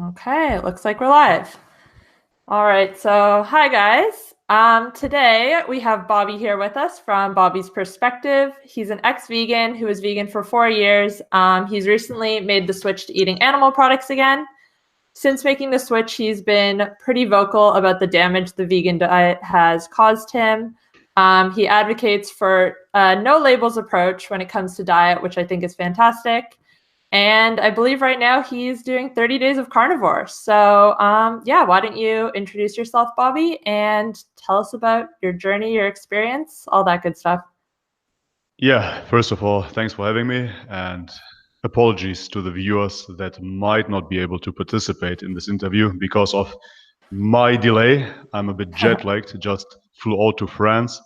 Okay, it looks like we're live. All right, so hi guys. Today we have Bobby here with us from Bobby's Perspective. He's an ex-vegan who was vegan for 4 years. He's recently made the switch to eating animal products again. Since making the switch, he's been pretty vocal about the damage the vegan diet has caused him. He advocates for a no labels approach when it comes to diet, which I think is fantastic. And I believe right now he's doing 30 days of carnivore. So, yeah, why don't you introduce yourself, Bobby, and tell us about your journey, your experience, all that good stuff. Yeah, first of all, thanks for having me, and apologies to the viewers that might not be able to participate in this interview because of my delay. I'm a bit jet lagged, just flew out to France.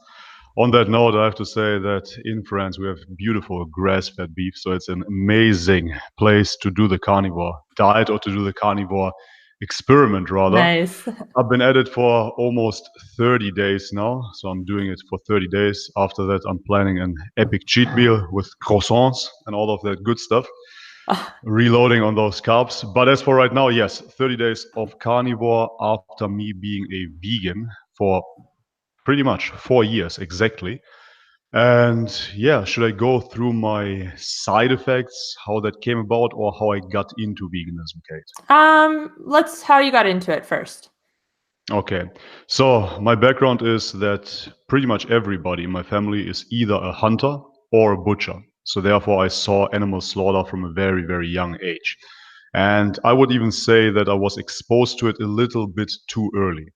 On that note, I have to say that in France we have beautiful grass-fed beef, so it's an amazing place to do the carnivore diet or to do the carnivore experiment rather. Nice. I've been at it for almost 30 days now, so I'm doing it for 30 days. After that, I'm planning an epic cheat meal with croissants and all of that good stuff, reloading on those carbs. But as for right now, yes, 30 days of carnivore after me being a vegan for pretty much 4 years exactly. And yeah, should I go through my side effects, how that came about, or how I got into veganism, Kate? Let's how you got into it first. Okay, so my background is that pretty much everybody in my family is either a hunter or a butcher. So therefore, I saw animal slaughter from a very, very young age. And I would even say that I was exposed to it a little bit too early.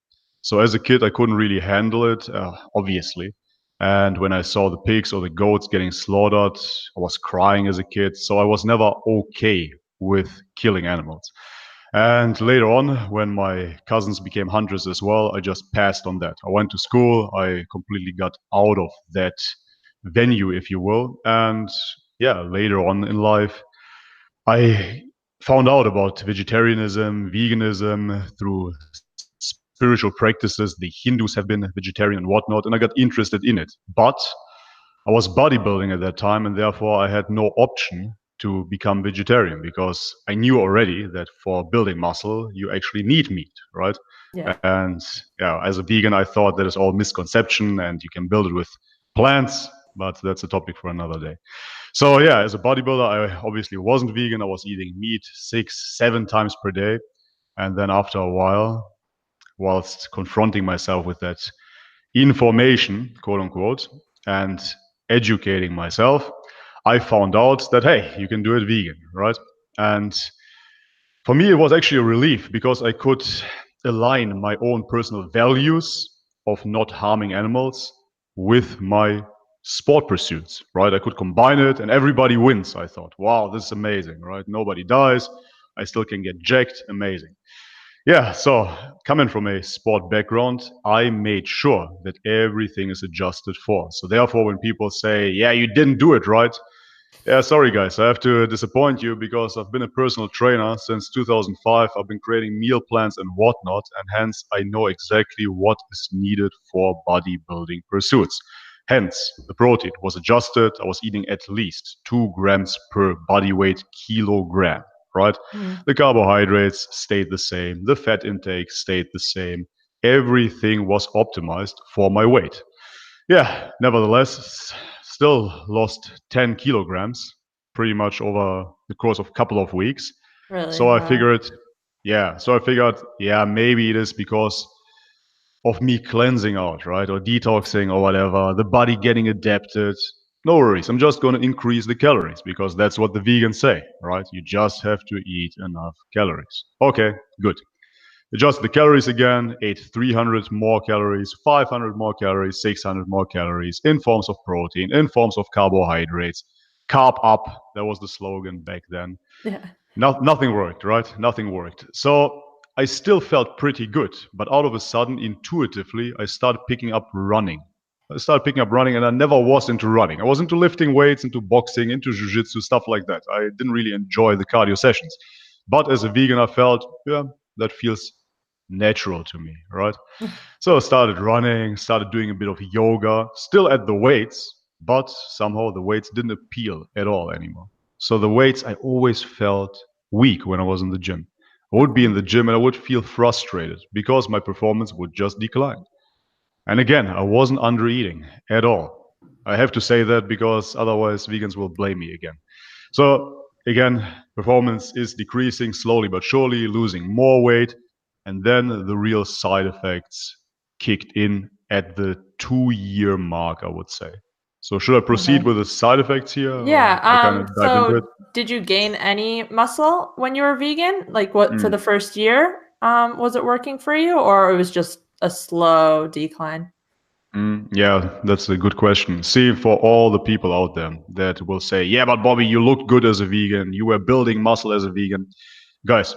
So as a kid, I couldn't really handle it, obviously. And when I saw the pigs or the goats getting slaughtered, I was crying as a kid. So I was never okay with killing animals. And later on, when my cousins became hunters as well, I just passed on that. I went to school, I completely got out of that venue, if you will. And yeah, later on in life, I found out about vegetarianism, veganism through spiritual practices. The Hindus have been vegetarian and whatnot, and I got interested in it. But I was bodybuilding at that time, and therefore I had no option to become vegetarian because I knew already that for building muscle, you actually need meat, right? Yeah. And yeah, as a vegan, I thought that is all misconception and you can build it with plants, but that's a topic for another day. So yeah, as a bodybuilder, I obviously wasn't vegan. I was eating meat 6, 7 times per day. And then after a while, whilst confronting myself with that information, quote unquote, and educating myself, I found out that, hey, you can do it vegan, right? And for me, it was actually a relief because I could align my own personal values of not harming animals with my sport pursuits, right? I could combine it and everybody wins. I thought, wow, this is amazing, right? Nobody dies. I still can get jacked. Amazing. Yeah, so coming from a sport background, I made sure that everything is adjusted for. So therefore, when people say, yeah, you didn't do it right, yeah, sorry guys, I have to disappoint you because I've been a personal trainer since 2005. I've been creating meal plans and whatnot, and hence I know exactly what is needed for bodybuilding pursuits. Hence, the protein was adjusted. I was eating at least 2 grams per body weight kilogram, right? Mm. The carbohydrates stayed the same, the fat intake stayed the same. Everything was optimized for my weight. Yeah, nevertheless, still lost 10 kilograms pretty much over the course of a couple of weeks. Really? So I Wow. figured, yeah, maybe it is because of me cleansing out, right? Or detoxing or whatever, the body getting adapted. No worries. I'm just going to increase the calories because that's what the vegans say, right? You just have to eat enough calories. Okay, good. Adjust the calories again, ate 300 more calories, 500 more calories, 600 more calories in forms of protein, in forms of carbohydrates. Carb up, that was the slogan back then. Yeah. Nothing worked, right? Nothing worked. So I still felt pretty good, but out of a sudden, intuitively, I started picking up running. I started picking up running, and I never was into running. I was into lifting weights, into boxing, into jiu-jitsu, stuff like that. I didn't really enjoy the cardio sessions. But as a vegan, I felt, yeah, that feels natural to me, right? So I started running, started doing a bit of yoga, still at the weights, but somehow the weights didn't appeal at all anymore. So the weights, I always felt weak when I was in the gym. I would be in the gym and I would feel frustrated because my performance would just decline. And again, I wasn't under eating at all. I have to say that because otherwise vegans will blame me again. So again, performance is decreasing slowly but surely, losing more weight. And then the real side effects kicked in at the 2-year mark, I would say. So should I proceed Okay. with the side effects here, or Yeah. I kind of dive into it? So did you gain any muscle when you were vegan? Like what for the Mm. first year? Was it working for you, or it was just a slow decline? Yeah, that's a good question. See, for all the people out there that will say, yeah, but Bobby, you looked good as a vegan, you were building muscle as a vegan. Guys,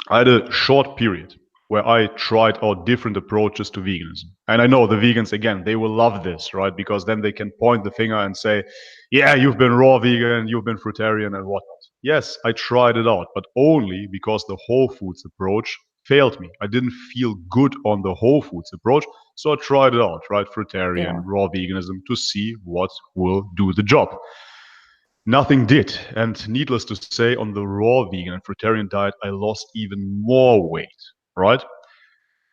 I had a short period where I tried out different approaches to veganism. And I know the vegans, again, they will love this, right? Because then they can point the finger and say, yeah, you've been raw vegan, you've been fruitarian and whatnot. Yes, I tried it out, but only because the whole foods approach failed me. I didn't feel good on the whole foods approach. So I tried it out, right? Fruitarian, Yeah. raw veganism to see what will do the job. Nothing did. And needless to say, on the raw vegan and fruitarian diet, I lost even more weight, right?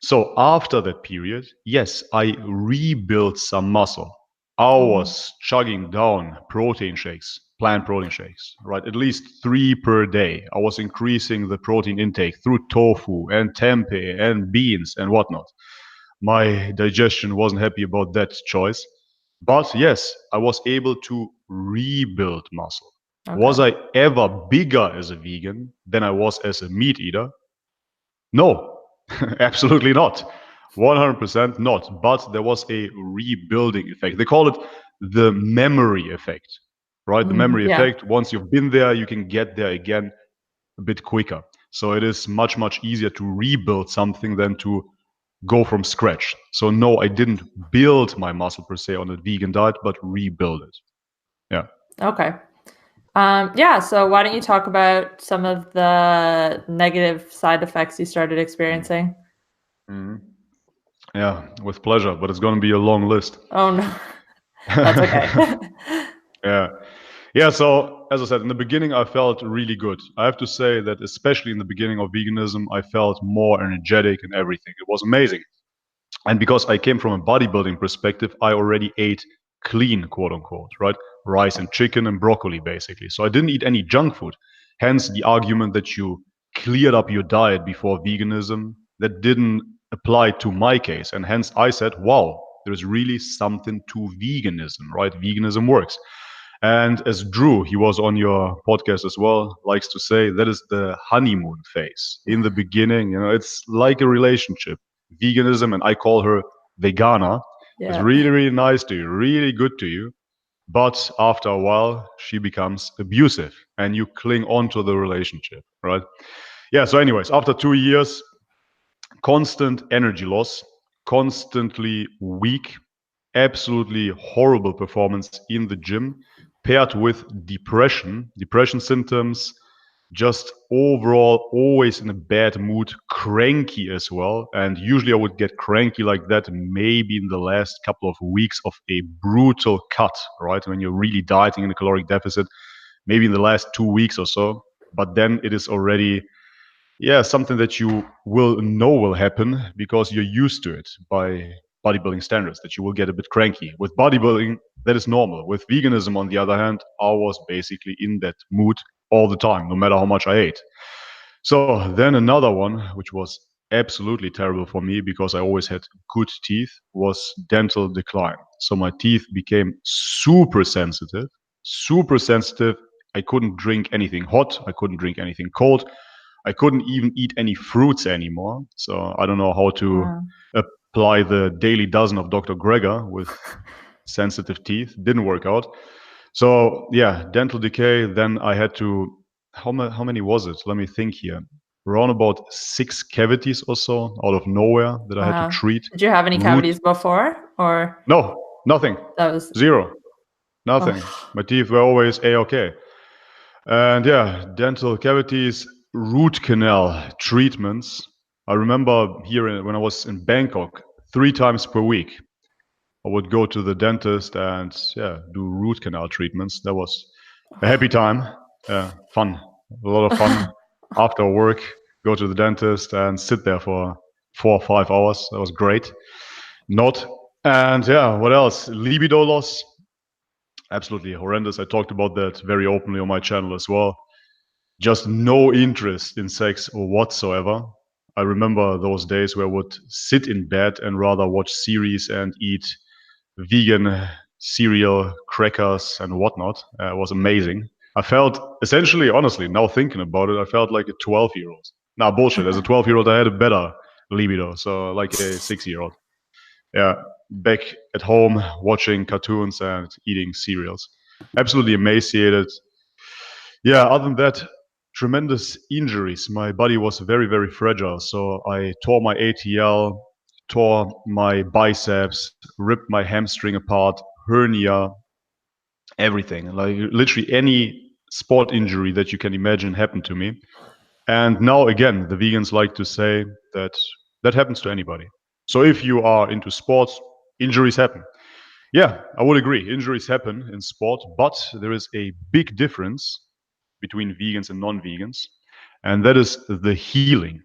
So after that period, yes, I rebuilt some muscle. I Mhm. was chugging down protein shakes, plant protein shakes, right? At least 3 per day. I was increasing the protein intake through tofu and tempeh and beans and whatnot. My digestion wasn't happy about that choice. But yes, I was able to rebuild muscle. Was Okay. I ever bigger as a vegan than I was as a meat eater? No, absolutely not. 100% not. But there was a rebuilding effect. They call it the memory effect, right? The memory Yeah. effect. Once you've been there, you can get there again a bit quicker. So it is much, much easier to rebuild something than to go from scratch. So no, I didn't build my muscle per se on a vegan diet, but rebuild it. Yeah. Okay. Yeah. So why don't you talk about some of the negative side effects you started experiencing? Mhm. Yeah, with pleasure, but it's going to be a long list. Oh no, that's okay. Yeah. Yeah, so as I said, in the beginning, I felt really good. I have to say that, especially in the beginning of veganism, I felt more energetic and everything. It was amazing. And because I came from a bodybuilding perspective, I already ate clean, quote unquote, right? Rice and chicken and broccoli, basically. So I didn't eat any junk food. Hence the argument that you cleared up your diet before veganism, that didn't apply to my case. And hence I said, wow, there's really something to veganism, right? Veganism works. And as Drew, he was on your podcast as well, likes to say, that is the honeymoon phase. In the beginning, it's like a relationship. Veganism, and I call her vegana, is Yeah. really, really nice to you, really good to you. But after a while, she becomes abusive and you cling on to the relationship, right? Yeah, so, anyways, after 2 years, constant energy loss, constantly weak, absolutely horrible performance in the gym, paired with depression symptoms, just overall always in a bad mood, cranky as well. And usually I would get cranky like that maybe in the last couple of weeks of a brutal cut, right? When you're really dieting in a caloric deficit, maybe in the last 2 weeks or so. But then it is already, yeah, something that you will know will happen because you're used to it by bodybuilding standards, that you will get a bit cranky. With bodybuilding, that is normal. With veganism, on the other hand, I was basically in that mood all the time, no matter how much I ate. So then another one, which was absolutely terrible for me because I always had good teeth, was dental decline. So my teeth became super sensitive, super sensitive. I couldn't drink anything hot. I couldn't drink anything cold. I couldn't even eat any fruits anymore. So I don't know how to Wow. apply the daily dozen of Dr. Greger with sensitive teeth. Didn't work out. So yeah, dental decay. Then I had to. How many was it? Let me think here. Around about 6 cavities or so out of nowhere that I had to Wow. treat. Did you have any Root? cavities before, or No, nothing. that was? Zero. Nothing. Oh, My teeth were always a-okay. And yeah, dental cavities, root canal treatments. I remember when I was in Bangkok, 3 times per week, I would go to the dentist and yeah, do root canal treatments. That was a happy time. Fun, a lot of fun. After work, go to the dentist and sit there for 4 or 5 hours. That was great. Not. And yeah, what else? Libido loss. Absolutely horrendous. I talked about that very openly on my channel as well. Just no interest in sex whatsoever. I remember those days where I would sit in bed and rather watch series and eat vegan cereal, crackers, and whatnot. It was amazing. I felt essentially, honestly, now thinking about it, I felt like a 12-year-old. Nah, bullshit. As a 12-year-old, I had a better libido, so like a 6-year-old. Yeah, back at home watching cartoons and eating cereals. Absolutely emaciated. Yeah, other than that, tremendous injuries. My body was very, very fragile. So I tore my ATL, tore my biceps, ripped my hamstring apart, hernia, everything. Like literally any sport injury that you can imagine happened to me. And now again, the vegans like to say that that happens to anybody. So if you are into sports, injuries happen. Yeah, I would agree. Injuries happen in sport, but there is a big difference between vegans and non-vegans, and that is the healing.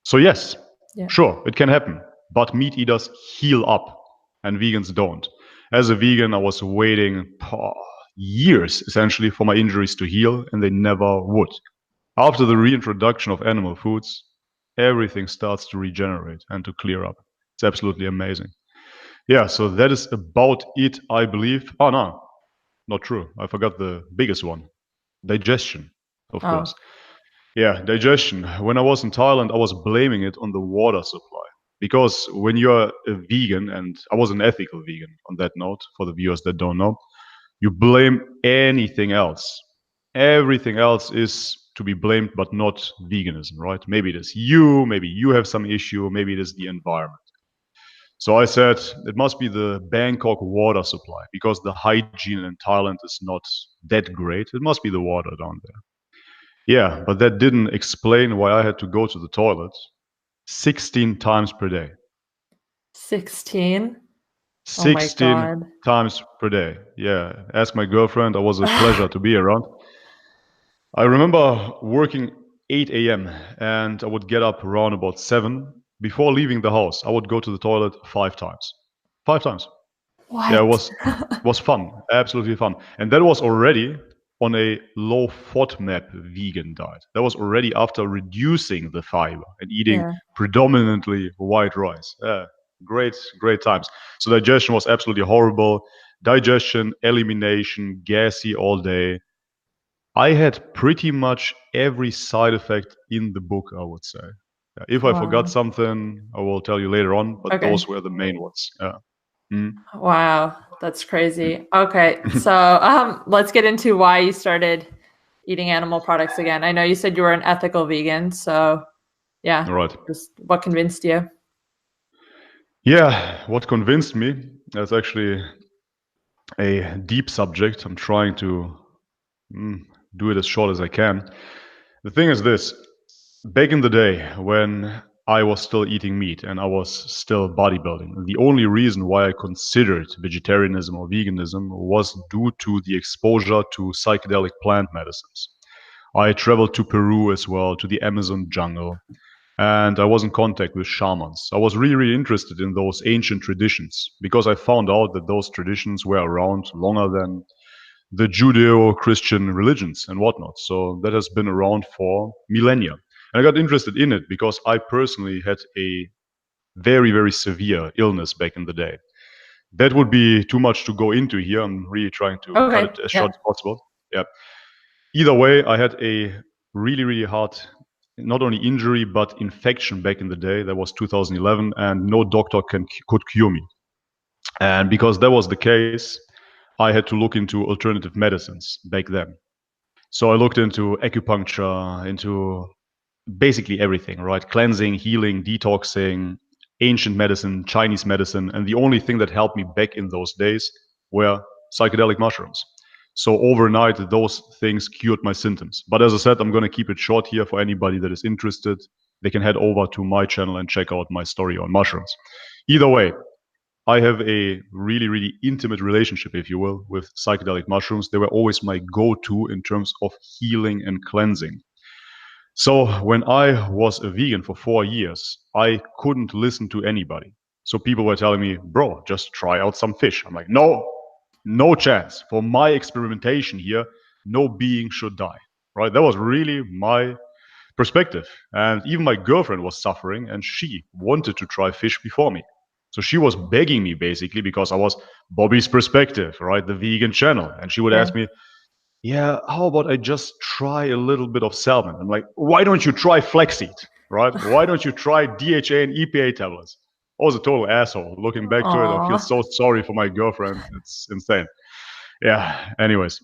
So yes, Yeah. sure, it can happen, but meat eaters heal up, and vegans don't. As a vegan, I was waiting years essentially for my injuries to heal, and they never would. After the reintroduction of animal foods, everything starts to regenerate and to clear up. It's absolutely amazing. Yeah, so that is about it, I believe. Oh, no, not true. I forgot the biggest one, digestion, of Oh, course. Yeah, digestion. When I was in Thailand, I was blaming it on the water supply. Because when you're a vegan, and I was an ethical vegan on that note, for the viewers that don't know, you blame anything else. Everything else is to be blamed, but not veganism, right? Maybe it is you, maybe you have some issue, maybe it is the environment. So I said it must be the Bangkok water supply because the hygiene in Thailand is not that great. It must be the water down there. Yeah, but that didn't explain why I had to go to the toilet 16 times per day. 16. Oh my 16 God. times per day. Yeah, ask my girlfriend. It was a pleasure to be around. I remember working 8 a.m. and I would get up around about 7. Before leaving the house, I would go to the toilet 5 times. 5 times. Yeah, it What? was fun, absolutely fun, and that was already on a low FODMAP vegan diet. That was already after reducing the fiber and eating Yeah. predominantly white rice. Great, great times. So digestion was absolutely horrible. Digestion, elimination, gassy all day. I had pretty much every side effect in the book, I would say. If I forgot Wow. something, I will tell you later on, but those Okay. were the main ones. Yeah. Mm. Wow. That's crazy. Okay. So, let's get into why you started eating animal products again. I know you said you were an ethical vegan, so yeah, All right. just what convinced you? Yeah, what convinced me, that's actually a deep subject. I'm trying to mm, do it as short as I can. The thing is this, back in the day when I was still eating meat and I was still bodybuilding, the only reason why I considered vegetarianism or veganism was due to the exposure to psychedelic plant medicines. I traveled to Peru as well, to the Amazon jungle, and I was in contact with shamans. I was really, really interested in those ancient traditions because I found out that those traditions were around longer than the Judeo-Christian religions and whatnot. So that has been around for millennia. And I got interested in it because I personally had a very, very severe illness back in the day. That would be too much to go into here. I'm really trying to cut Okay. it as short Yeah. as possible. Yeah. Either way, I had a really, really hard, not only injury, but infection back in the day. That was 2011, and no doctor could cure me. And because that was the case, I had to look into alternative medicines back then. So I looked into acupuncture, into basically everything, right? Cleansing, healing, detoxing, ancient medicine, Chinese medicine. And the only thing that helped me back in those days were psychedelic mushrooms. So overnight, those things cured my symptoms. But as I said, I'm going to keep it short here for anybody that is interested. They can head over to my channel and check out my story on mushrooms. Either way, I have a really, really intimate relationship, if you will, with psychedelic mushrooms. They were always my go to in terms of healing and cleansing. So when I was a vegan for 4 years, I couldn't listen to anybody. So people were telling me, bro, just try out some fish. I'm like, no, no chance. For my experimentation here, no being should die. Right? That was really my perspective. And even my girlfriend was suffering and she wanted to try fish before me. So she was begging me basically because I was Bobby's perspective, right? The vegan channel. And she would Yeah. ask me, yeah, how about I just try a little bit of salmon? I'm like, why don't you try flaxseed, right? Why don't you try DHA and EPA tablets? I was a total asshole. Looking back to it, I feel Aw. so sorry for my girlfriend. It's insane. Yeah, anyways.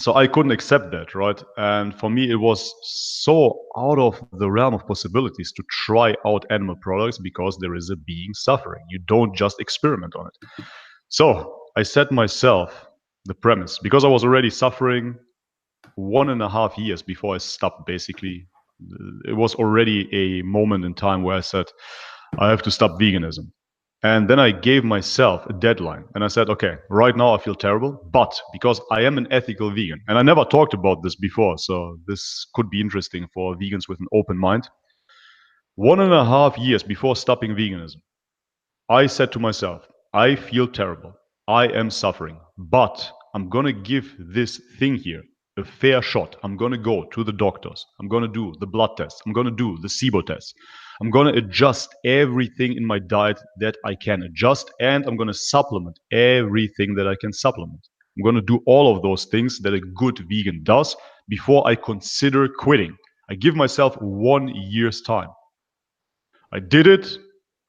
So I couldn't accept that, right? And for me, it was so out of the realm of possibilities to try out animal products because there is a being suffering. You don't just experiment on it. So I set myself the premise because I was already suffering 1.5 years before I stopped, basically. It was already a moment in time where I said, I have to stop veganism. And then I gave myself a deadline and I said, okay, right now I feel terrible, but because I am an ethical vegan, and I never talked about this before, so this could be interesting for vegans with an open mind. 1.5 years before stopping veganism, I said to myself, I feel terrible. I am suffering, but I'm going to give this thing here a fair shot. I'm going to go to the doctors. I'm going to do the blood test. I'm going to do the SIBO test. I'm going to adjust everything in my diet that I can adjust, and I'm going to supplement everything that I can supplement. I'm going to do all of those things that a good vegan does before I consider quitting. I give myself 1 year's time. I did it.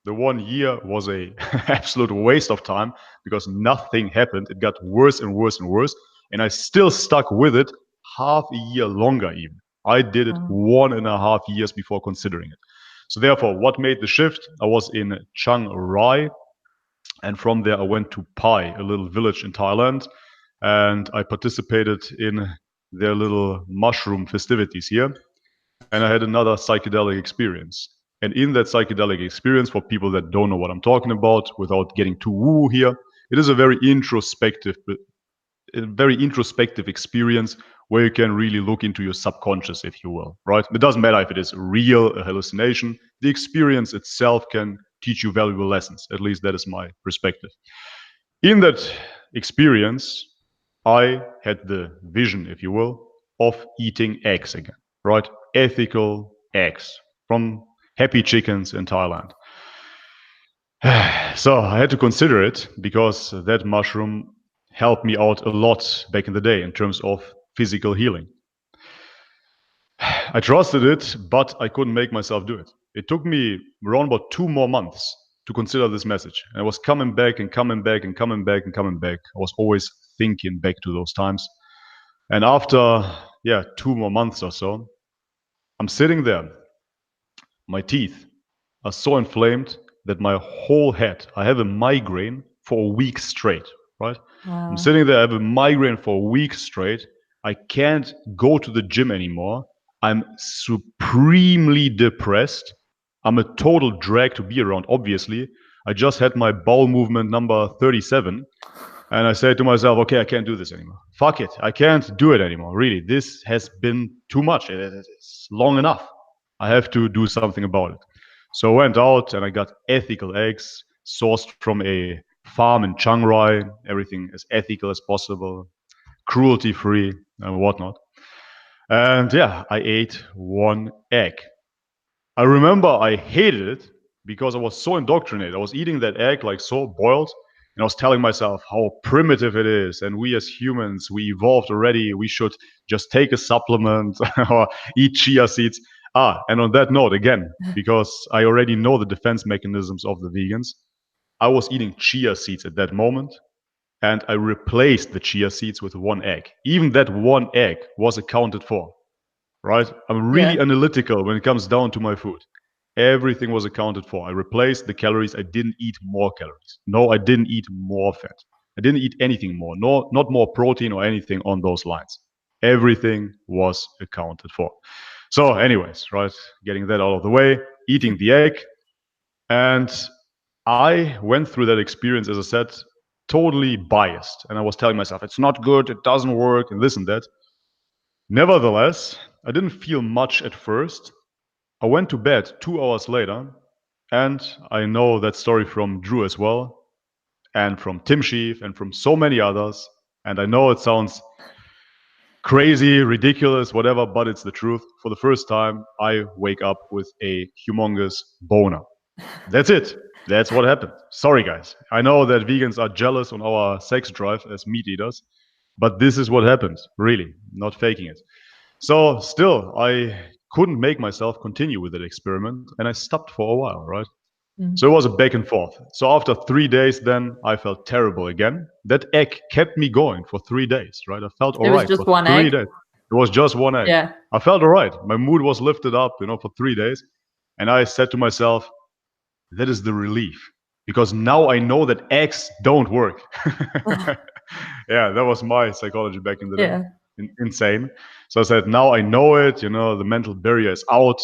The 1 year was a absolute waste of time because nothing happened. It got worse and worse and worse, and I still stuck with it half a year longer. Even I did it Mm. 1.5 years before considering it. So therefore, what made the shift? I was in Chiang Rai, and from there I went to Pai, a little village in Thailand, and I participated in their little mushroom festivities here, and I had another psychedelic experience. And in that psychedelic experience, for people that don't know what I'm talking about, without getting too woo here, it is a very introspective experience where you can really look into your subconscious, if you will, right? It doesn't matter if it is real, a hallucination. The experience itself can teach you valuable lessons. At least that is my perspective. In that experience, I had the vision, if you will, of eating eggs again, right? Ethical eggs from happy chickens in Thailand. So I had to consider it because that mushroom helped me out a lot back in the day in terms of physical healing. I trusted it, but I couldn't make myself do it. It took me around about 2 more months to consider this message. And I was coming back and coming back and coming back and coming back. I was always thinking back to those times. And after, 2 more months or so, I'm sitting there. My teeth are so inflamed that my whole head, I have a migraine for a week straight, right? I'm Wow. sitting there, I have a migraine for a week straight. I can't go to the gym anymore. I'm supremely depressed. I'm a total drag to be around, obviously. I just had my bowel movement number 37. And I said to myself, okay, I can't do this anymore. Fuck it. I can't do it anymore. Really, this has been too much. It's long enough. I have to do something about it. So I went out and I got ethical eggs sourced from a farm in Chiang Rai. Everything as ethical as possible, cruelty free and whatnot. And yeah, I ate one egg. I remember I hated it because I was so indoctrinated. I was eating that egg like so boiled, and I was telling myself how primitive it is. And we as humans, we evolved already. We should just take a supplement or eat chia seeds. And on that note, again, because I already know the defense mechanisms of the vegans, I was eating chia seeds at that moment, and I replaced the chia seeds with one egg. Even that one egg was accounted for, right? I'm Yeah. really analytical when it comes down to my food. Everything was accounted for. I replaced the calories. I didn't eat more calories. No, I didn't eat more fat. I didn't eat anything more. No, not more protein or anything on those lines. Everything was accounted for. So, anyways, right, getting that out of the way, eating the egg. And I went through that experience, as I said, totally biased. And I was telling myself, it's not good, it doesn't work, and this and that. Nevertheless, I didn't feel much at first. I went to bed 2 hours later, and I know that story from Drew as well, and from Tim Sheaf, and from so many others. And I know it sounds crazy, ridiculous, whatever, but it's the truth. For the first time, I wake up with a humongous boner. That's it. That's what happened. Sorry, guys. I know that vegans are jealous on our sex drive as meat eaters, but this is what happened, really, not faking it. So, still, I couldn't make myself continue with that experiment, and I stopped for a while, right? So it was a back and forth. So after 3 days, then I felt terrible again. That egg kept me going for 3 days, right? I felt all It was right just for one three egg. days. It was just one egg. Yeah. I felt all right. My mood was lifted up, for 3 days. And I said to myself, that is the relief because now I know that eggs don't work. Yeah, that was my psychology back in the day. Yeah. Insane. So I said, now I know it, the mental barrier is out.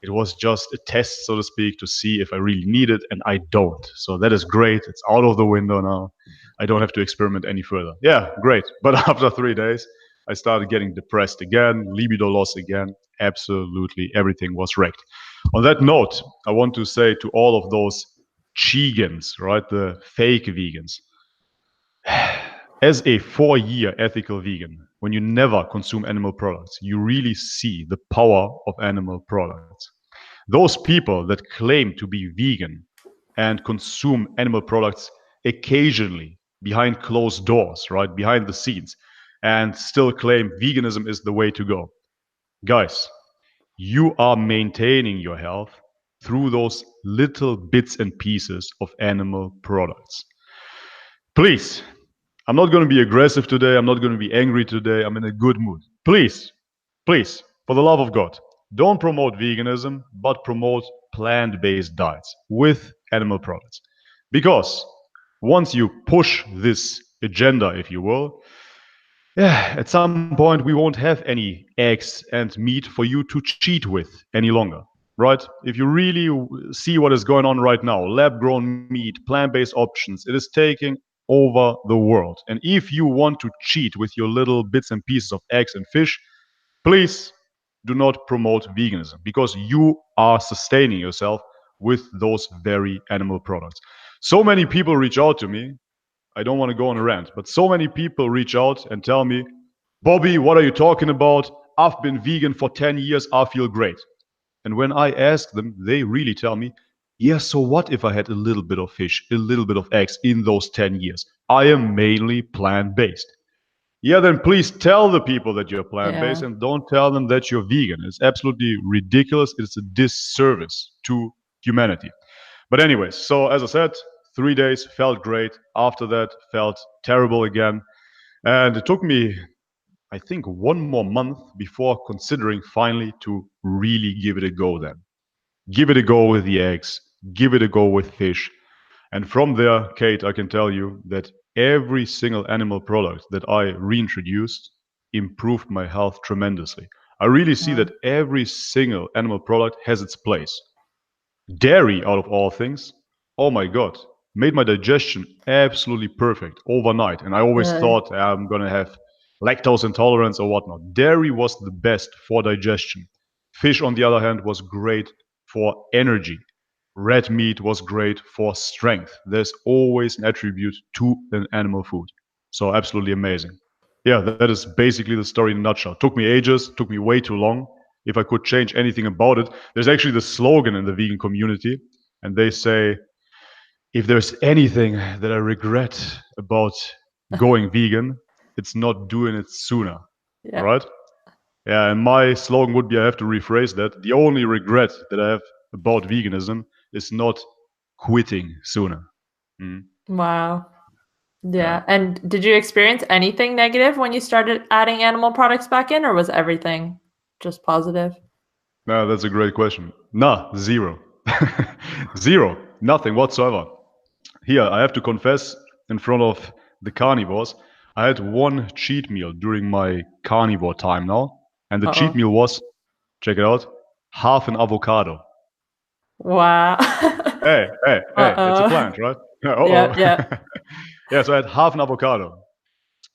It was just a test, so to speak, to see if I really need it, and I don't. So that is great. It's out of the window now. I don't have to experiment any further. Yeah, great. But after 3 days, I started getting depressed again, libido loss again. Absolutely everything was wrecked. On that note, I want to say to all of those chegans, right, the fake vegans, as a 4-year ethical vegan, when you never consume animal products, you really see the power of animal products. Those people that claim to be vegan and consume animal products occasionally behind closed doors, right, behind the scenes, and still claim veganism is the way to go. Guys, you are maintaining your health through those little bits and pieces of animal products. Please, I'm not going to be aggressive today. I'm not going to be angry today. I'm in a good mood. Please, please, for the love of God, don't promote veganism, but promote plant based diets with animal products. Because once you push this agenda, if you will, yeah, at some point we won't have any eggs and meat for you to cheat with any longer, right? If you really see what is going on right now, lab grown meat, plant based options, it is taking over the world. And if you want to cheat with your little bits and pieces of eggs and fish, please do not promote veganism because you are sustaining yourself with those very animal products. So many people reach out to me. I don't want to go on a rant, but so many people reach out and tell me, Bobby, what are you talking about? I've been vegan for 10 years. I feel great. And when I ask them, they really tell me, yeah, so what if I had a little bit of fish, a little bit of eggs in those 10 years? I am mainly plant based. Yeah, then please tell the people that you're plant based Yeah. and don't tell them that you're vegan. It's absolutely ridiculous. It's a disservice to humanity. But, anyways, so as I said, 3 days felt great. After that, felt terrible again. And it took me, I think, one more month before considering finally to really give it a go then. Give it a go with the eggs, give it a go with fish. And from there, Kate, I can tell you that every single animal product that I reintroduced improved my health tremendously. I really see Wow. that every single animal product has its place. Dairy, out of all things, oh my God, made my digestion absolutely perfect overnight. And I always Really? thought I'm going to have lactose intolerance or whatnot. Dairy was the best for digestion. Fish, on the other hand, was great for energy. Red meat was great for strength. There's always an attribute to an animal food. So, absolutely amazing. Yeah, that is basically the story in a nutshell. Took me ages, took me way too long. If I could change anything about it, there's actually the slogan in the vegan community, and they say, if there's anything that I regret about going vegan, it's not doing it sooner, Yeah. right? Yeah, and my slogan would be I have to rephrase that. The only regret that I have about veganism is not quitting sooner. Mm, Wow. yeah. Yeah. And did you experience anything negative when you started adding animal products back in, or was everything just positive? No, that's a great question. Nah, zero. Zero. Nothing whatsoever. Here, I have to confess in front of the carnivores, I had one cheat meal during my carnivore time now. And the cheat Uh-oh. meal was, check it out, half an avocado. Wow. Hey, it's a Uh-oh. plant, right? Yeah, Uh-oh. yeah. Yeah, so I had half an avocado.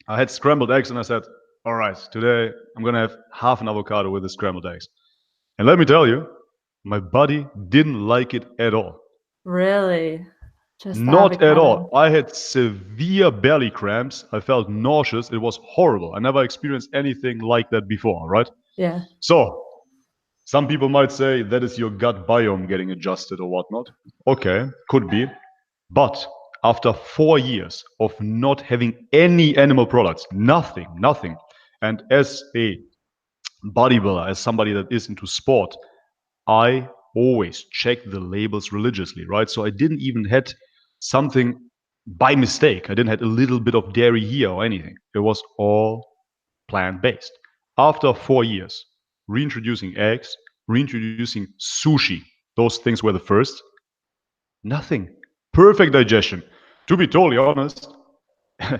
I had scrambled eggs and I said, All right, today I'm gonna have half an avocado with the scrambled eggs. And let me tell you, my body didn't like it at all. Really? Just the Not at avocado. all. I had severe belly cramps. I felt nauseous. It was horrible. I never experienced anything like that before, right? Yeah. So, some people might say that is your gut biome getting adjusted or whatnot. Okay, could be. But after 4 years of not having any animal products, nothing, and as a bodybuilder, as somebody that is into sport, I always check the labels religiously, right? So I didn't even had something by mistake. I didn't had a little bit of dairy here or anything. It was all plant-based. After 4 years, reintroducing eggs, reintroducing sushi, those things were the first. Nothing. Perfect digestion. To be totally honest,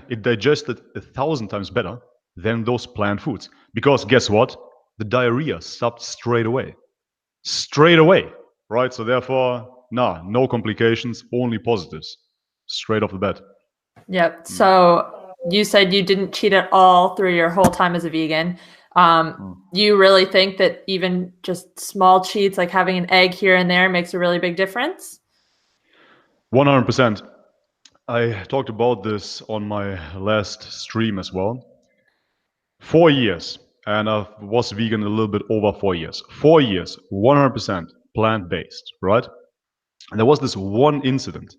it digested 1,000 times better than those plant foods. Because guess what? The diarrhea stopped straight away, right? So therefore, nah, no complications, only positives, straight off the bat. Yep. Mm. So you said you didn't cheat at all through your whole time as a vegan. Mm. You really think that even just small cheats, like having an egg here and there, makes a really big difference? 100%. I talked about this on my last stream as well. 4 years, and I was vegan a little bit over 4 years. 4 years, 100% plant based, right? And there was this one incident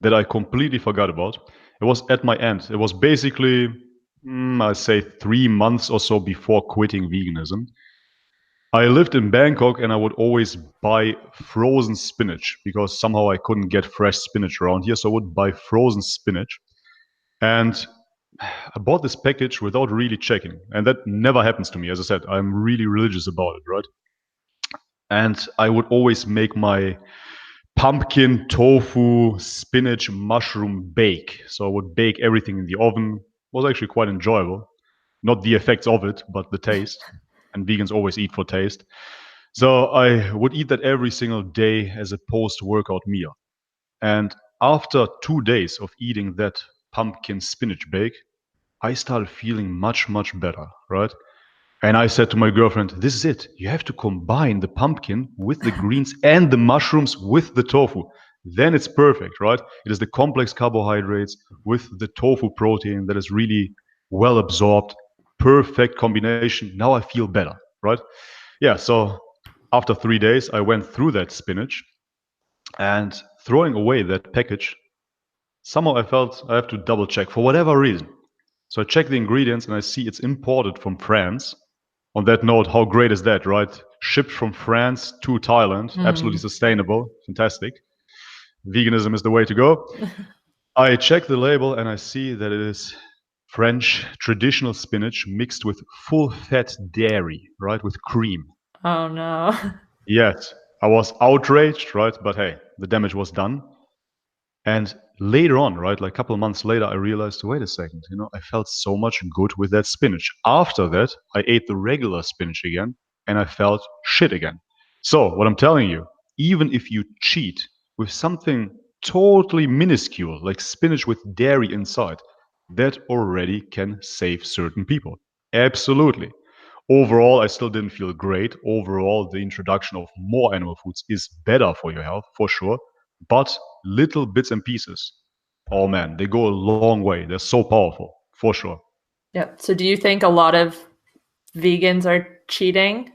that I completely forgot about. It was at my end. It was basically, I'd say 3 months or so before quitting veganism. I lived in Bangkok and I would always buy frozen spinach because somehow I couldn't get fresh spinach around here. So I would buy frozen spinach. And I bought this package without really checking. And that never happens to me. As I said, I'm really religious about it, right? And I would always make my pumpkin, tofu, spinach, mushroom bake. So I would bake everything in the oven. It was actually quite enjoyable. Not the effects of it, but the taste. And vegans always eat for taste. So I would eat that every single day as a post-workout meal. And after 2 days of eating that pumpkin spinach bake, I started feeling much better, right? And I said to my girlfriend, this is it. You have to combine the pumpkin with the greens and the mushrooms with the tofu. Then it's perfect, right? It is the complex carbohydrates with the tofu protein that is really well absorbed. Perfect combination. Now I feel better, right? Yeah, so after 3 days, I went through that spinach and throwing away that package, somehow I felt I have to double check for whatever reason. So I check the ingredients and I see it's imported from France. On that note, how great is that, right? Shipped from France to Thailand, absolutely Mm. sustainable, fantastic. Veganism is the way to go. I check the label and I see that it is French traditional spinach mixed with full fat dairy, right? With cream. Oh no. Yes, I was outraged, right? But hey, the damage was done. And later on, right, like a couple of months later, I realized, wait a second, I felt so much good with that spinach. After that, I ate the regular spinach again and I felt shit again. So, what I'm telling you, even if you cheat with something totally minuscule, like spinach with dairy inside, that already can save certain people. Absolutely. Overall, I still didn't feel great. Overall, the introduction of more animal foods is better for your health, for sure. But little bits and pieces, oh man, they go a long way. They're so powerful, for sure. Yep. So do you think a lot of vegans are cheating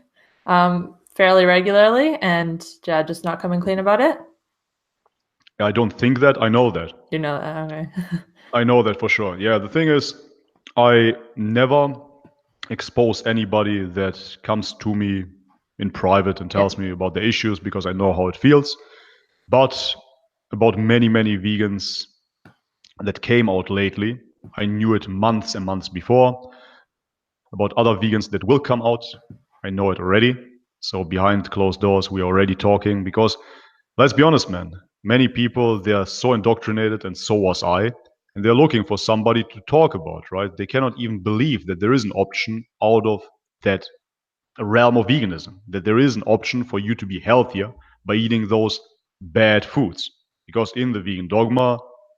fairly regularly and yeah, just not coming clean about it? I don't think that. I know that. You know that. Okay. I know that for sure. Yeah, the thing is, I never expose anybody that comes to me in private and Yeah. tells me about the issues because I know how it feels. But about many vegans that came out lately, I knew it months and months before. About other vegans that will come out, I know it already. So behind closed doors, we're already talking because let's be honest, man, many people, they are so indoctrinated, and so was I, and they're looking for somebody to talk about, right? They cannot even believe that there is an option out of that realm of veganism, that there is an option for you to be healthier by eating those bad foods. Because in the vegan dogma,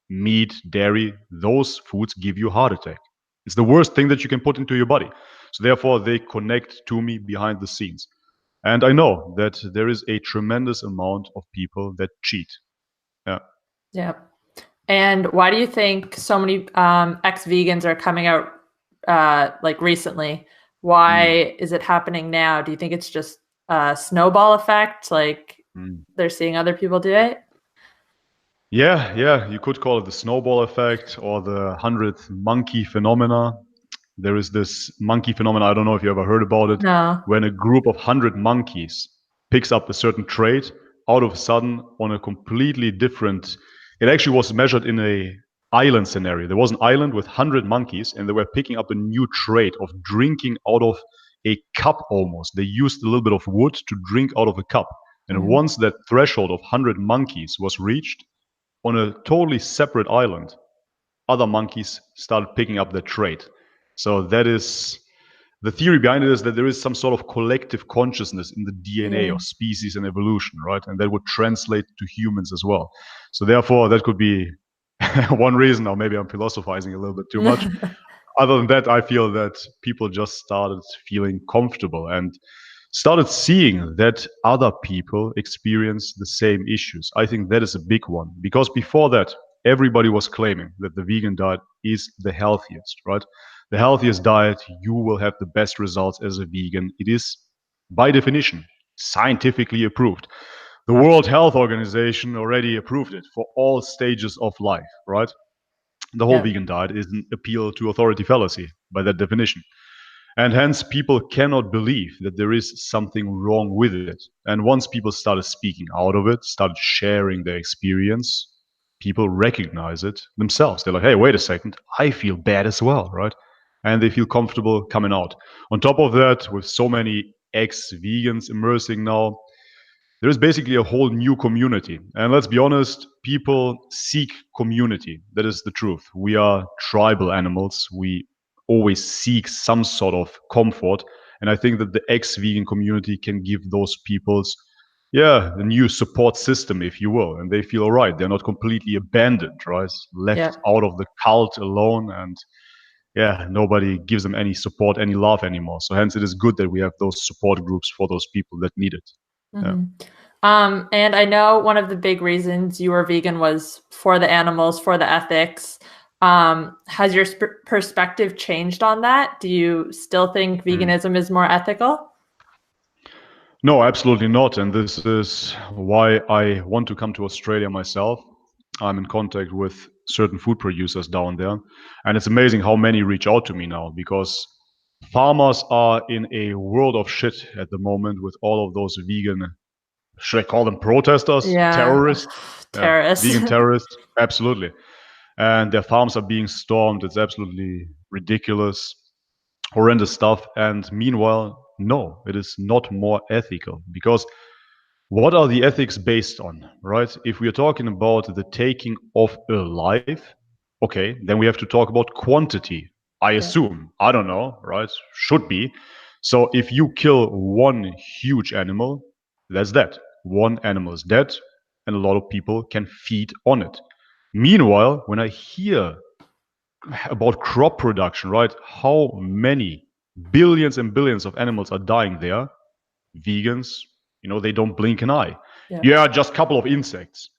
meat, dairy, those foods give you heart attack. It's the worst thing that you can put into your body. So therefore, they connect to me behind the scenes. And I know that there is a tremendous amount of people that cheat. Yeah. Yeah. And why do you think so many ex-vegans are coming out like recently? Mm. Why is it happening now? Do you think it's just a snowball effect? Like Mm. they're seeing other people do it? Yeah, you could call it the snowball effect or the 100th monkey phenomena. There is this monkey phenomena, I don't know if you ever heard about it, No. when a group of 100 monkeys picks up a certain trait out of a sudden on a completely different. It actually was measured in a island scenario. There was an island with 100 monkeys, and they were picking up a new trait of drinking out of a cup almost. They used a little bit of wood to drink out of a cup. And Mhm. once that threshold of 100 monkeys was reached, on a totally separate island, other monkeys started picking up that trait. So that is the theory behind it, is that there is some sort of collective consciousness in the DNA Yeah. of species and evolution, right? And that would translate to humans as well. So therefore, that could be one reason, or maybe I'm philosophizing a little bit too much. Other than that, I feel that people just started feeling comfortable and started seeing that other people experience the same issues. I think that is a big one, because before that, everybody was claiming that the vegan diet is the healthiest, right? The healthiest diet, you will have the best results as a vegan. It is, by definition, scientifically approved. The World Health Organization already approved it for all stages of life, right? The whole Yeah. vegan diet is an appeal to authority fallacy by that definition. And hence, people cannot believe that there is something wrong with it. And once people started speaking out of it, started sharing their experience, people recognize it themselves. They're like, hey, wait a second, I feel bad as well, right? And they feel comfortable coming out. On top of that, with so many ex vegans immersing now, there is basically a whole new community. And let's be honest, people seek community. That is the truth. We are tribal animals. We always seek some sort of comfort. And I think that the ex vegan community can give those people's, yeah, a new support system, if you will. And they feel all right. They're not completely abandoned, right? Yeah. Left out of the cult alone. And yeah, nobody gives them any support, any love anymore. So hence, it is good that we have those support groups for those people that need it. Yeah. Mhm. And I know one of the big reasons you were vegan was for the animals, for the ethics. Has your perspective changed on that? Do you still think Mm. veganism is more ethical? No, absolutely not. And this is why I want to come to Australia myself. I'm in contact with certain food producers down there. And it's amazing how many reach out to me now, because farmers are in a world of shit at the moment with all of those vegan, should I call them protesters? Yeah. Terrorists? Yeah, Terrorists. vegan terrorists. Absolutely. And their farms are being stormed. It's absolutely ridiculous, horrendous stuff. And meanwhile, no, it is not more ethical, because what are the ethics based on, right? If we are talking about the taking of a life, okay, then we have to talk about quantity. I Yeah. assume. I don't know, right? Should be. So if you kill one huge animal, that's that. One animal is dead, and a lot of people can feed on it. Meanwhile, when I hear about crop production, right? How many billions and billions of animals are dying there? Vegans, they don't blink an eye. Yeah. Yeah, just a couple of insects.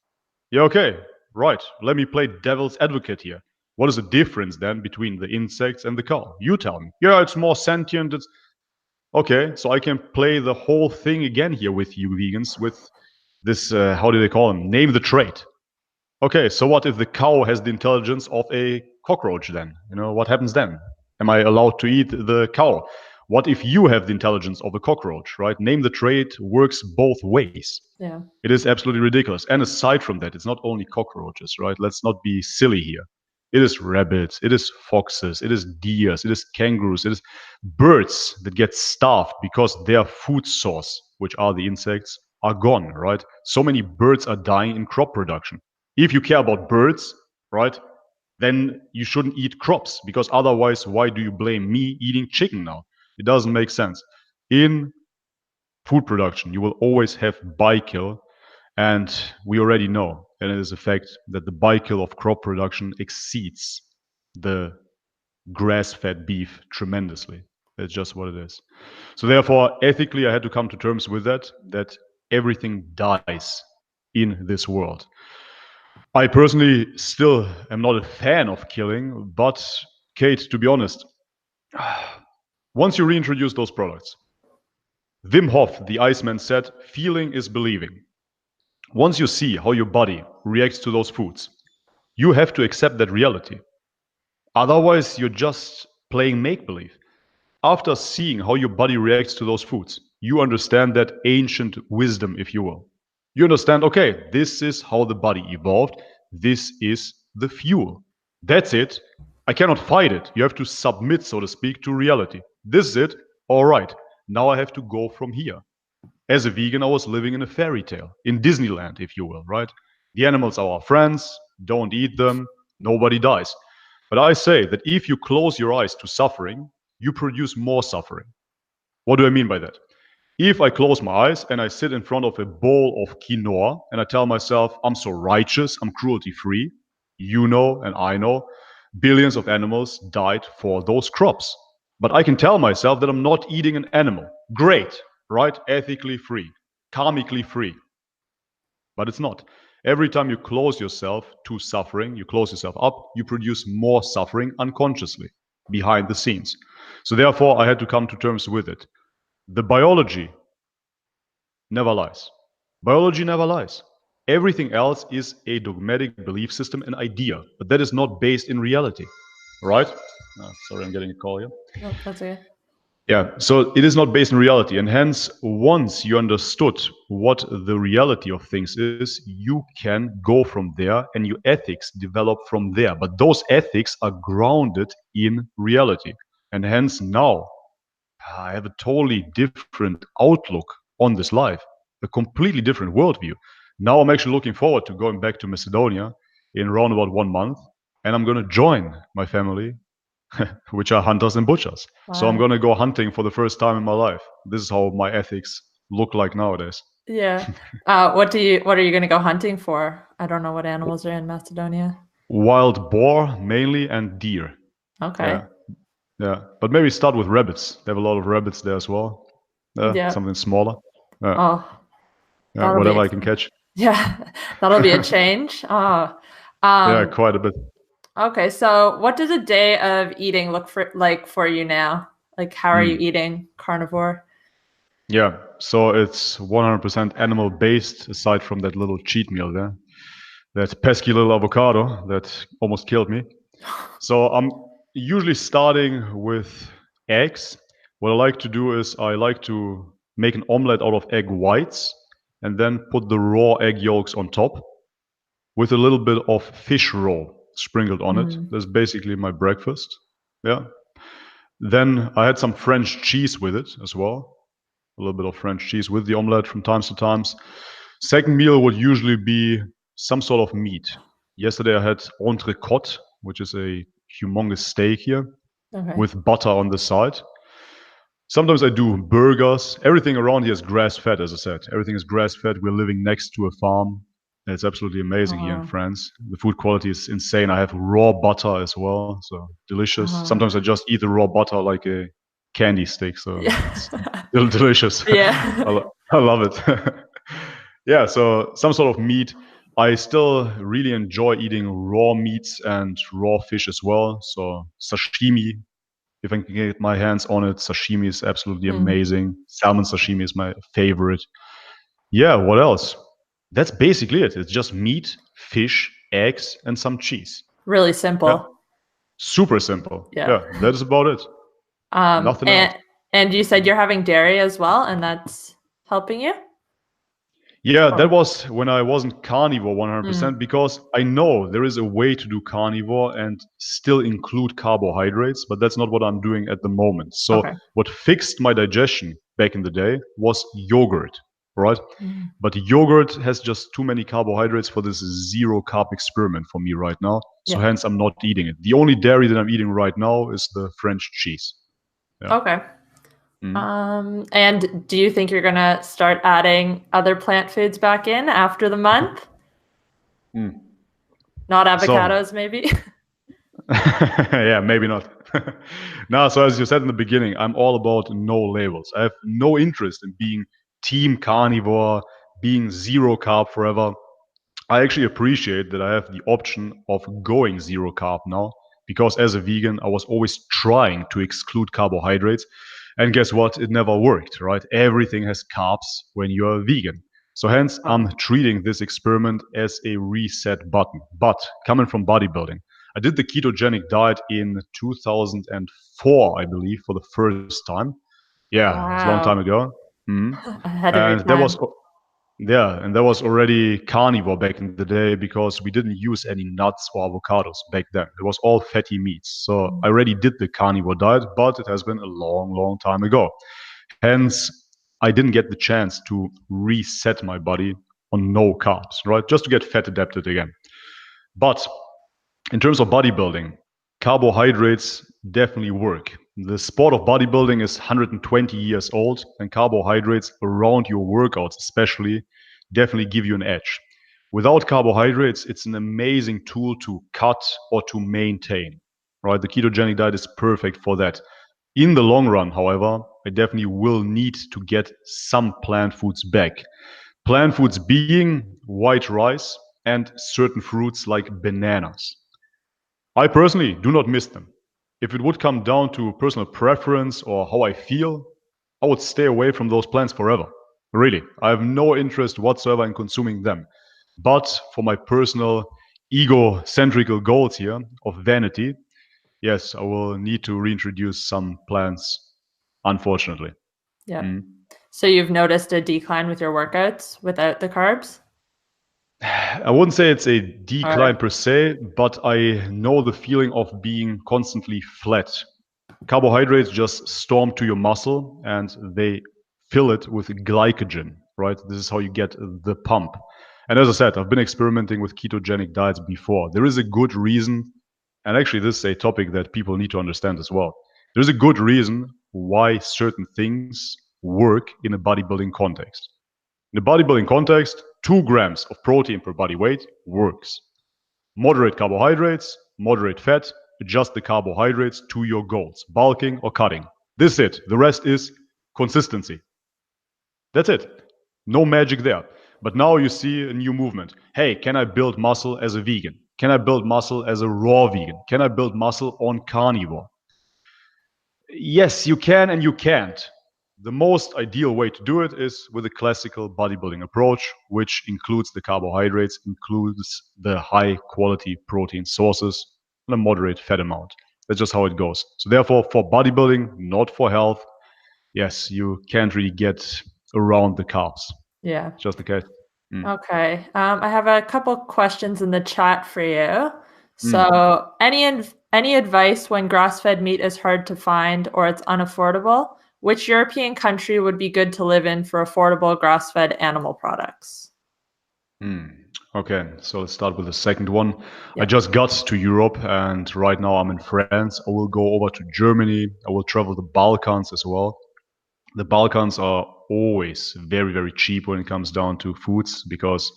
Yeah, okay, right. Let me play devil's advocate here. What is the difference then between the insects and the cow? You tell me. Yeah, it's more sentient. It's okay. So I can play the whole thing again here with you vegans with this. How do they call them? Name the trait. Okay, so what if the cow has the intelligence of a cockroach then? What happens then? Am I allowed to eat the cow? What if you have the intelligence of a cockroach, right? Name the trait works both ways. Yeah. It is absolutely ridiculous. And aside from that, it's not only cockroaches, right? Let's not be silly here. It is rabbits, it is foxes, it is deers, it is kangaroos, it is birds that get starved because their food source, which are the insects, are gone, right? So many birds are dying in crop production. If you care about birds, right, then you shouldn't eat crops, because otherwise, why do you blame me eating chicken now? It doesn't make sense. In food production, you will always have bykill, and we already know, and it is a fact, that the bykill of crop production exceeds the grass-fed beef tremendously. That's just what it is. So therefore, ethically, I had to come to terms with that everything dies in this world. I personally still am not a fan of killing, but Kate, to be honest, once you reintroduce those products, Wim Hof, the Iceman, said, feeling is believing. Once you see how your body reacts to those foods, you have to accept that reality. Otherwise, you're just playing make believe. After seeing how your body reacts to those foods, you understand that ancient wisdom, if you will. You understand, okay, this is how the body evolved. This is the fuel. That's it. I cannot fight it. You have to submit, so to speak, to reality. This is it. All right. Now I have to go from here. As a vegan, I was living in a fairy tale, in Disneyland, if you will, right? The animals are our friends, don't eat them, nobody dies. But I say that if you close your eyes to suffering, you produce more suffering. What do I mean by that? If I close my eyes and I sit in front of a bowl of quinoa and I tell myself, I'm so righteous, I'm cruelty free, you know, and I know, billions of animals died for those crops. But I can tell myself that I'm not eating an animal. Great, right? Ethically free, karmically free. But it's not. Every time you close yourself to suffering, you close yourself up, you produce more suffering unconsciously behind the scenes. So therefore, I had to come to terms with it. The biology never lies. Biology never lies. Everything else is a dogmatic belief system, an idea, but that is not based in reality, right? Sorry, I'm getting a call here. Oh, that's okay. Yeah, so it is not based in reality. And hence, once you understood what the reality of things is, you can go from there and your ethics develop from there. But those ethics are grounded in reality. And hence, now I have a totally different outlook on this life, a completely different worldview. Now I'm actually looking forward to going back to Macedonia in around about 1 month. And I'm going to join my family which are hunters and butchers. So I'm Wow. going to go hunting for the first time in my life. This is how my ethics look like nowadays. Yeah. What are you gonna go hunting for? I don't know what animals are in Macedonia. Wild boar mainly and deer. Okay. Yeah, yeah. But maybe start with rabbits. They have a lot of rabbits there as well. Yeah. Something smaller. Yeah, Oh, yeah. that'll be Whatever I can catch. yeah, that'll be a change. Oh. Yeah, Um, quite a bit. okay, so what does a day of eating look for like for you now? Like how are you Mm. eating carnivore? Yeah, so it's 100% animal based aside from that little cheat meal there. That pesky little avocado that almost killed me. So I'm usually starting with eggs. What I like to do is I like to make an omelette out of egg whites and then put the raw egg yolks on top with a little bit of fish roe sprinkled on it. Mm, That's basically my breakfast. Yeah. Then I had some French cheese with it as well. A little bit of French cheese with the omelette from times to times. Second meal would usually be some sort of meat. Yesterday I had entrecôte, which is a humongous steak here okay. with butter on the side. Sometimes I do burgers. Everything around here is grass fed, as I said. Everything is grass fed. We're living next to a farm. It's absolutely amazing here in Uh, France. The food quality is insane. I have raw butter as well, so delicious. uh, Sometimes I just eat the raw butter like a candy stick, so it's yeah. delicious. Yeah. I love it. Yeah, so some sort of meat. I still really enjoy eating raw meats and raw fish as well. So sashimi, if I can get my hands on it, sashimi is absolutely Mm, amazing. Salmon sashimi is my favorite. Yeah, what else? That's basically it. It's just meat, fish, eggs, and some cheese. really Yeah, simple. super simple. Yeah. Yeah, that is about it. Um, Nothing else. and and you said you're having dairy as well, and that's helping you? Yeah, that Or was when I wasn't carnivore 100% mm, because I know there is a way to do carnivore and still include carbohydrates, but that's not what I'm doing at the moment. So, okay. what fixed my digestion back in the day was yogurt, right? Mm, But yogurt has just too many carbohydrates for this zero carb experiment for me right now. So, yeah. hence, I'm not eating it. The only dairy that I'm eating right now is the French cheese. Yeah. Okay. Mhm. And do you think you're gonna start adding other plant foods back in after the month? Mm. Not So, avocados, maybe? Yeah, maybe not. Now, so as you said in the beginning, I'm all about no labels. I have no interest in being team carnivore, being zero carb forever. I actually appreciate that I have the option of going zero carb now because as a vegan, I was always trying to exclude carbohydrates. And guess what? It never worked, right? Everything has carbs when you're a vegan. So hence, I'm Oh, treating this experiment as a reset button. But coming from bodybuilding, I did the ketogenic diet in 2004, I believe, for the first time. Yeah, it's a long time wow. ago. Mhm. Ahead of your And there was time. yeah, and that was already carnivore back in the day because we didn't use any nuts or avocados back then. It was all fatty meats. So I already did the carnivore diet, but it has been a long, long time ago. Hence, I didn't get the chance to reset my body on no carbs, right? Just to get fat adapted again. But in terms of bodybuilding, carbohydrates definitely work. The sport of bodybuilding is 120 years old, and carbohydrates around your workouts, especially, definitely give you an edge. Without carbohydrates, it's an amazing tool to cut or to maintain. Right? The ketogenic diet is perfect for that. In the long run, however, I definitely will need to get some plant foods back. Plant foods being white rice and certain fruits like bananas. I personally do not miss them. If it would come down to personal preference or how I feel, I would stay away from those plants forever. Really, I have no interest whatsoever in consuming them. But for my personal egocentrical goals here of vanity, yes, I will need to reintroduce some plants, unfortunately. Yep. Mm. So you've noticed a decline with your workouts without the carbs? I wouldn't say it's a decline Or per se, but I know the feeling of being constantly flat. Carbohydrates just storm to your muscle and they fill it with glycogen, right? This is how you get the pump. And as I said, I've been experimenting with ketogenic diets before. There is a good reason, and actually, this is a topic that people need to understand as well. There's a good reason why certain things work in a bodybuilding context. In a bodybuilding context, 2 grams of protein per body weight works. Moderate carbohydrates, moderate fat, adjust the carbohydrates to your goals, bulking or cutting. This is it. The rest is consistency. That's it. No magic there. But now you see a new movement. Hey, can I build muscle as a vegan? Can I build muscle as a raw vegan? Can I build muscle on carnivore? Yes, you can and you can't. The most ideal way to do it is with a classical bodybuilding approach, which includes the carbohydrates, includes the high quality protein sources, and a moderate fat amount. That's just how it goes. So, therefore, for bodybuilding, not for health, yes, you can't really get around the carbs. yeah. Just the case. Mm. Okay. I have a couple questions in the chat for you. Mm. So, any advice when grass-fed meat is hard to find or it's unaffordable? Which European country would be good to live in for affordable grass-fed animal products? Mm. Okay, so let's start with the second one. I Yeah. just got to Europe and right now I'm in France. I will go over to Germany. I will travel the Balkans as well. The Balkans are always very, very cheap when it comes down to foods because,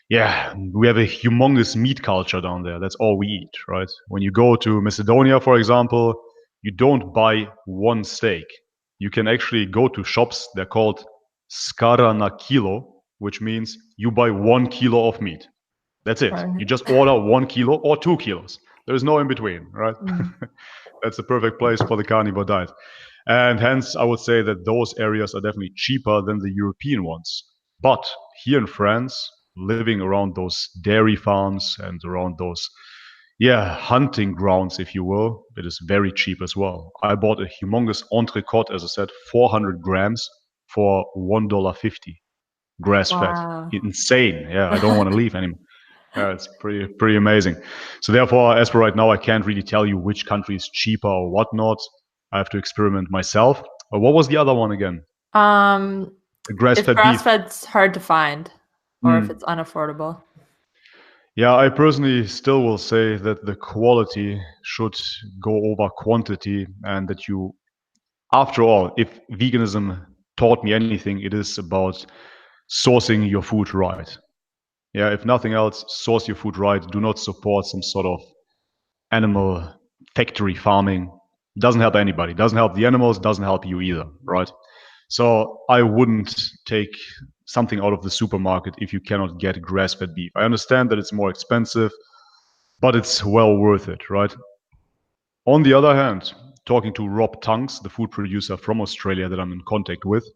yeah, we have a humongous meat culture down there. That's all we eat, right? When you go to Macedonia, for example, you don't buy one steak. You can actually go to shops, they're called skara na kilo, which means you buy 1 kilo of meat. That's it. Right. You just order 1 kilo or 2 kilos. There is no in between, right? Mm. That's the perfect place for the carnivore diet. And hence, I would say that those areas are definitely cheaper than the European ones. But here in France, living around those dairy farms and around those, yeah, hunting grounds, if you will, it is very cheap as well. I bought a humongous entrecôte, as I said, 400 grams for $1.50, grass fed. Wow. Insane. Yeah, I don't want to leave anymore. Yeah, it's pretty amazing. So therefore, as for right now, I can't really tell you which country is cheaper or whatnot. I have to experiment myself. What was the other one again? Um, The if grass-fed beef. grass-fed's hard to find or if it's Hmm. unaffordable. Yeah, I personally still will say that the quality should go over quantity, and that you, after all, if veganism taught me anything, it is about sourcing your food right. Yeah, if nothing else, source your food right. Do not support some sort of animal factory farming. Doesn't help anybody. Doesn't help the animals. Doesn't help you either, right? So I wouldn't take something out of the supermarket if you cannot get grass-fed beef. I understand that it's more expensive, but it's well worth it, right? On the other hand, talking to Rob Tunks, the food producer from Australia that I'm in contact with,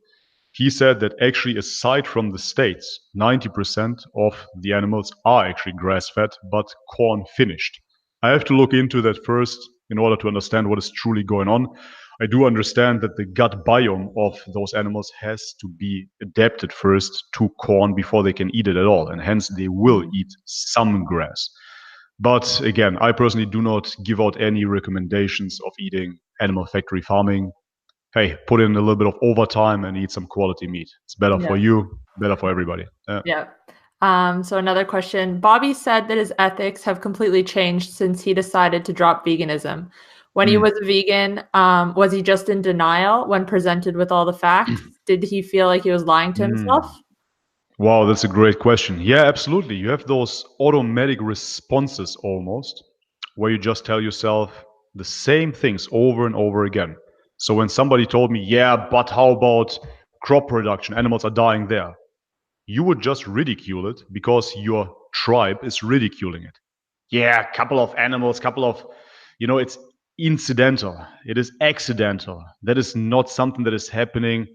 he said that actually, aside from the States, 90% of the animals are actually grass-fed, but corn finished. I have to look into that first in order to understand what is truly going on. I do understand that the gut biome of those animals has to be adapted first to corn before they can eat it at all, and hence they will eat some grass. But again, I personally do not give out any recommendations of eating animal factory farming. Hey, put in a little bit of overtime and eat some quality meat. It's better for Yeah. you, better for everybody. Yeah. So another question. Bobby said that his ethics have completely changed since he decided to drop veganism. When he was a vegan, was he just in denial when presented with all the facts? Did he feel like he was lying to Mm. himself? Wow, that's a great question. Yeah, absolutely. You have those automatic responses almost, where you just tell yourself the same things over and over again. So when somebody told me, yeah, but how about crop production? Animals are dying there. You would just ridicule it because your tribe is ridiculing it. Yeah, couple of animals, couple of, it's incidental. It is accidental. That is not something that is happening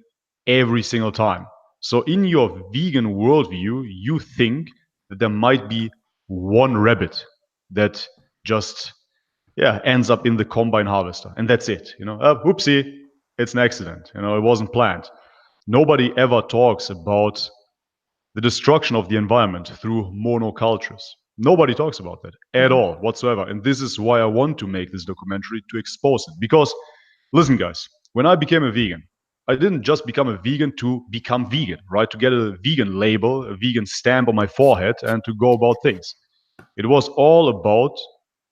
every single time. So in your vegan worldview, you think that there might be one rabbit that just ends up in the combine harvester, and that's it. Whoopsie, it's an accident. It wasn't planned. Nobody ever talks about the destruction of the environment through monocultures. Nobody talks about that at all whatsoever. And this is why I want to make this documentary, to expose it. Because, listen, guys, when I became a vegan, I didn't just become a vegan to become vegan, right? To get a vegan label, a vegan stamp on my forehead, and to go about things. It was all about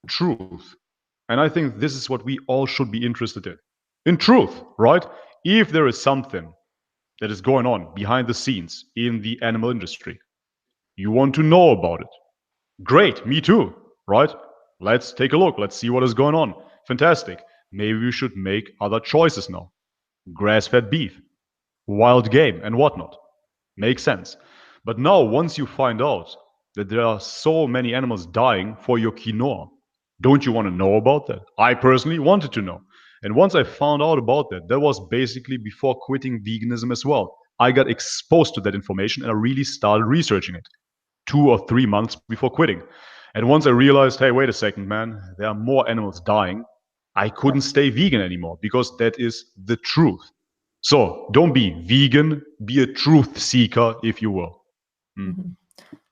truth. And I think this is what we all should be interested in truth, right? If there is something that is going on behind the scenes in the animal industry, you want to know about it. Great, me too, right? Let's take a look. Let's see what is going on. Fantastic. Maybe we should make other choices now. Grass fed beef, wild game, and whatnot. Makes sense. But now, once you find out that there are so many animals dying for your quinoa, don't you want to know about that? I personally wanted to know. And once I found out about that, that was basically before quitting veganism as well. I got exposed to that information and I really started researching it 2 or 3 months before quitting. And once I realized, hey, wait a second, man, there are more animals dying, I couldn't stay vegan anymore because that is the truth. So don't be vegan, be a truth seeker, if you will.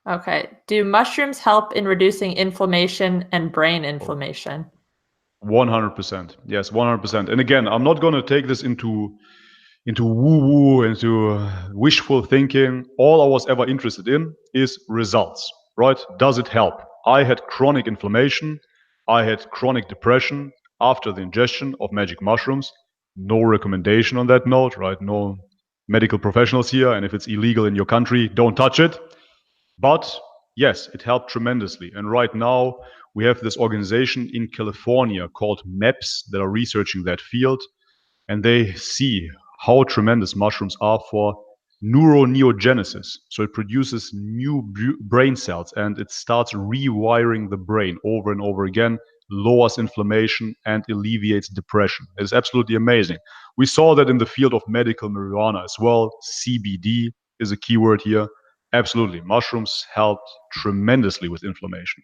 Okay. Do mushrooms help in reducing inflammation and brain inflammation? 100%. Yes, 100%. And again, I'm not going to take this into woo-woo, into wishful thinking. All I was ever interested in is results, right? Does it help? I had chronic inflammation. I had chronic depression after the ingestion of magic mushrooms. No recommendation on that note, right? No medical professionals here. And if it's illegal in your country, don't touch it. But yes, it helped tremendously. And right now, we have this organization in California called MAPS that are researching that field, and they see how tremendous mushrooms are for neuroneogenesis. So it produces new brain cells and it starts rewiring the brain over and over again, lowers inflammation and alleviates depression. It's absolutely amazing. We saw that in the field of medical marijuana as well. CBD is a keyword here. Absolutely. Mushrooms helped tremendously with inflammation.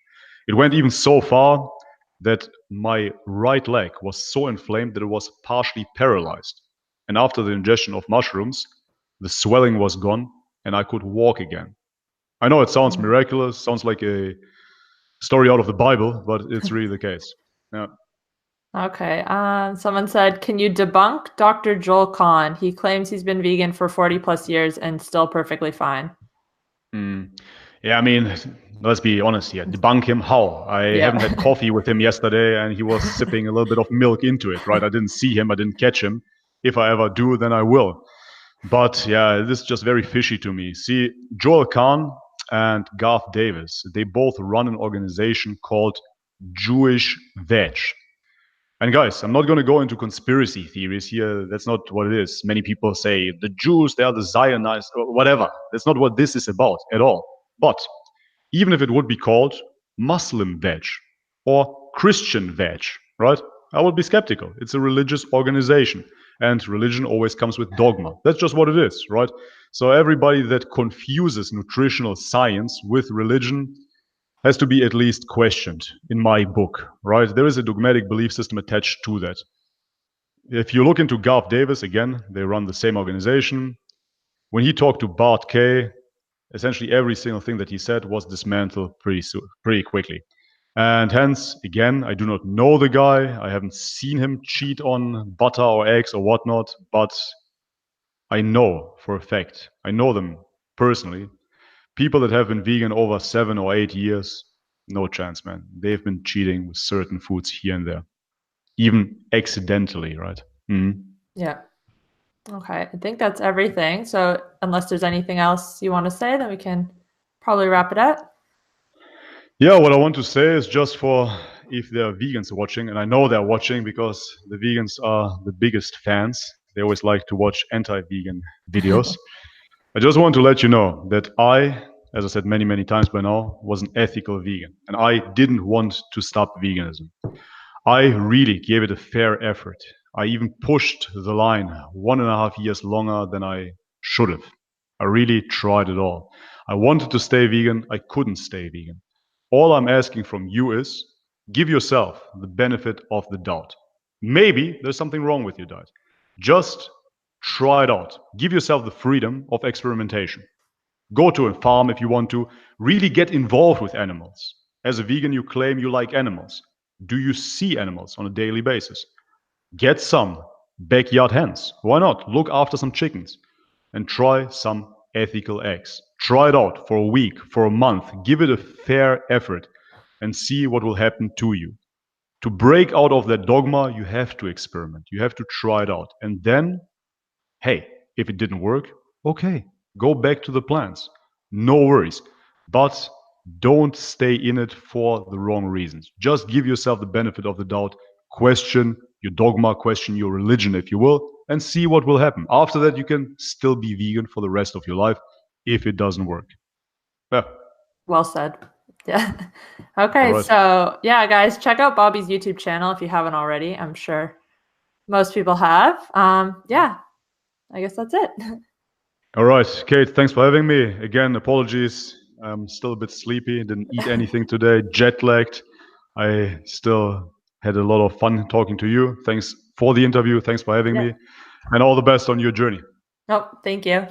It went even so far that my right leg was so inflamed that it was partially paralyzed. And after the ingestion of mushrooms, the swelling was gone and I could walk again. I know it sounds miraculous, sounds like a story out of the Bible, but it's really the case. Yeah. Okay. Someone said, can you debunk Dr. Joel Kahn? He claims he's been vegan for 40 plus years and still perfectly fine. Yeah, I mean, let's be honest here. Debunk him how? I Yeah. haven't had coffee with him yesterday and he was sipping a little bit of milk into it, right? I didn't see him, I didn't catch him. If I ever do, then I will. But yeah, this is just very fishy to me. See, Joel Kahn and Garth Davis, they both run an organization called Jewish veg. And guys, I'm not going to go into conspiracy theories here. That's not what it is. Many people say the Jews, they are the Zionists, or whatever. That's not what this is about at all. But even if it would be called Muslim veg or Christian veg, right? I would be skeptical. It's a religious organization, and religion always comes with dogma. That's just what it is, right? So everybody that confuses nutritional science with religion has to be at least questioned in my book, right? There is a dogmatic belief system attached to that. If you look into Garth Davis, again, they run the same organization. When he talked to Bart Kay, essentially every single thing that he said was dismantled pretty quickly. And hence, again, I do not know the guy. I haven't seen him cheat on butter or eggs or whatnot, but I know for a fact, I know them personally. People that have been vegan over 7 or 8 years, no chance, man. They've been cheating with certain foods here and there, even accidentally, right? Mm-hmm. Yeah. Okay. I think that's everything. So unless there's anything else you want to say, then we can probably wrap it up. Yeah, what I want to say is just for if there are vegans watching, and I know they're watching because the vegans are the biggest fans. They always like to watch anti-vegan videos. I just want to let you know that I, as I said many, many times by now, was an ethical vegan, and I didn't want to stop veganism. I really gave it a fair effort. I even pushed the line 1.5 years longer than I should have. I really tried it all. I wanted to stay vegan. I couldn't stay vegan. All I'm asking from you is give yourself the benefit of the doubt. Maybe there's something wrong with your diet. Just try it out. Give yourself the freedom of experimentation. Go to a farm if you want to. Really get involved with animals. As a vegan, you claim you like animals. Do you see animals on a daily basis? Get some backyard hens. Why not? Look after some chickens and try some ethical eggs. Try it out for a week, for a month. Give it a fair effort and see what will happen to you. To break out of that dogma, you have to experiment. You have to try it out. And then, hey, if it didn't work, okay, go back to the plants. No worries. But don't stay in it for the wrong reasons. Just give yourself the benefit of the doubt. Question your dogma, question your religion, if you will, and see what will happen. After that, you can still be vegan for the rest of your life if it doesn't work. Yeah. Well said. Yeah. All Okay. right. So, yeah, guys, check out Bobby's YouTube channel if you haven't already. I'm sure most people have. Yeah, I guess that's it. All right, Kait, thanks for having me. Again, apologies. I'm still a bit sleepy, didn't eat anything today, jet lagged. I still had a lot of fun talking to you. Thanks for the interview. Thanks for having Yeah. me. And all the best on your journey. Oh, thank you.